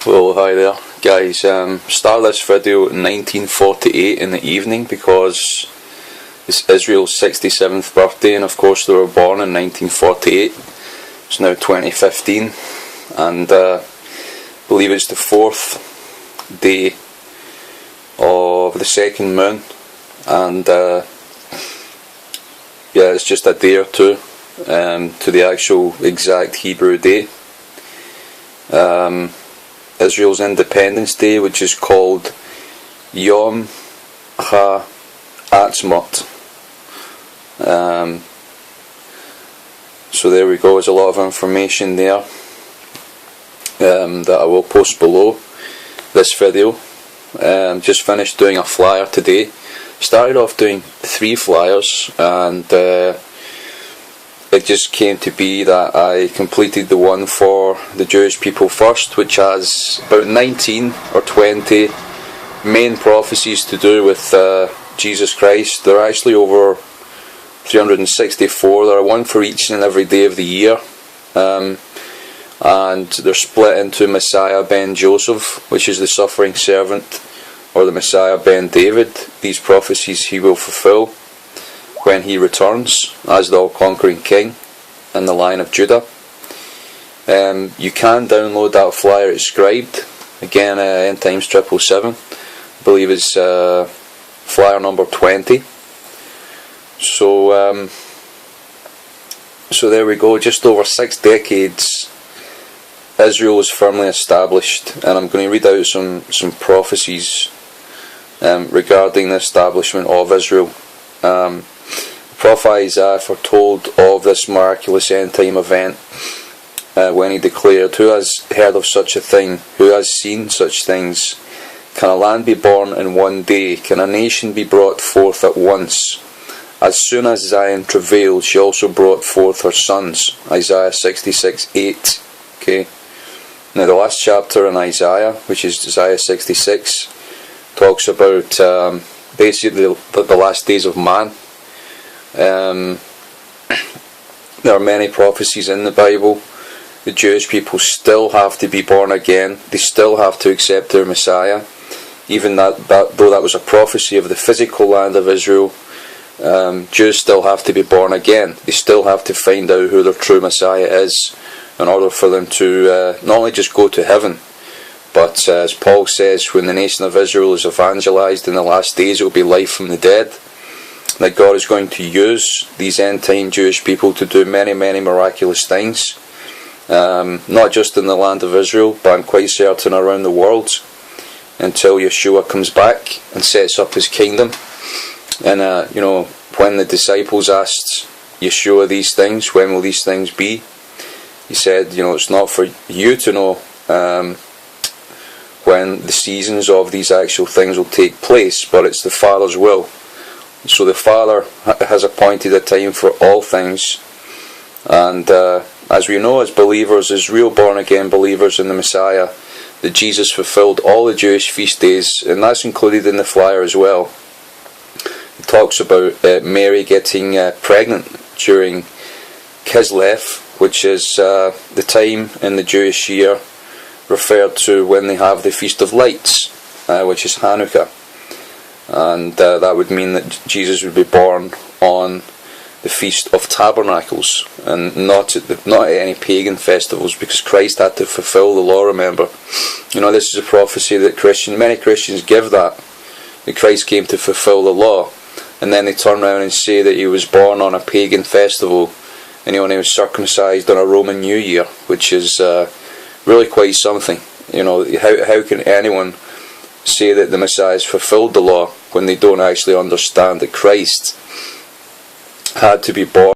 Well, hi there guys. Start this video in 1948 in the evening because it's Israel's 67th birthday, and of course they were born in 1948. It's now 2015, and I believe it's the 4th day of the second moon, and yeah, it's just a day or two to the actual exact Hebrew day. Israel's Independence Day, which is called Yom HaAtzmaut. So there we go. There's a lot of information there that I will post below this video. Just finished doing a flyer today. Started off doing 3 flyers, and it just came to be that I completed the one for the Jewish people first, which has about 19 or 20 main prophecies to do with Jesus Christ. There are actually over 364. There are one for each and every day of the year, and they're split into Messiah ben Joseph, which is the suffering servant, or the Messiah ben David. These prophecies he will fulfill when he returns as the all-conquering king in the line of Judah. You can download that flyer at scribd. Again, End Times 777. I believe it's flyer number 20. So there we go. Just over 6 decades, Israel is firmly established, and I'm going to read out some prophecies regarding the establishment of Israel. Prophet Iyar foretold of this miraculous end-time event when he declared, "Who has heard of such a thing? Who has seen such things? Can a land be born in one day? Can a nation be brought forth at once? As soon as Zion travailed, she also brought forth her sons." Isaiah 66:8. Okay. Now the last chapter in Isaiah, which is Isaiah 66, talks about basically the last days of man. There are many prophecies in the Bible. The Jewish people still have to be born again. They still have to accept their Messiah. Even though that was a prophecy of the physical land of Israel, Jews still have to be born again. They still have to find out who their true Messiah is in order for them to not only just go to heaven, but as Paul says, when the nation of Israel is evangelized in the last days, it will be life from the dead. That God is going to use these end-time Jewish people to do many, many miraculous things, not just in the land of Israel, but I'm quite certain around the world, until Yeshua comes back and sets up his kingdom. And when the disciples asked Yeshua these things, when will these things be? He said, it's not for you to know when the seasons of these actual things will take place, but it's the Father's will. So the Father has appointed a time for all things, and as we know as believers, as real born again believers in the Messiah, that Jesus fulfilled all the Jewish feast days, and that's included in the flyer as well. It talks about Mary getting pregnant during Kislev, which is the time in the Jewish year referred to when they have the Feast of Lights, which is Hanukkah. And that would mean that Jesus would be born on the Feast of Tabernacles, and not at any pagan festivals, because Christ had to fulfill the law. Remember, this is a prophecy that many Christians give, that Christ came to fulfill the law, and then they turn around and say that he was born on a pagan festival, and he was circumcised on a Roman New Year, which is really quite something. How can anyone say that the Messiah has fulfilled the law when they don't actually understand that Christ had to be born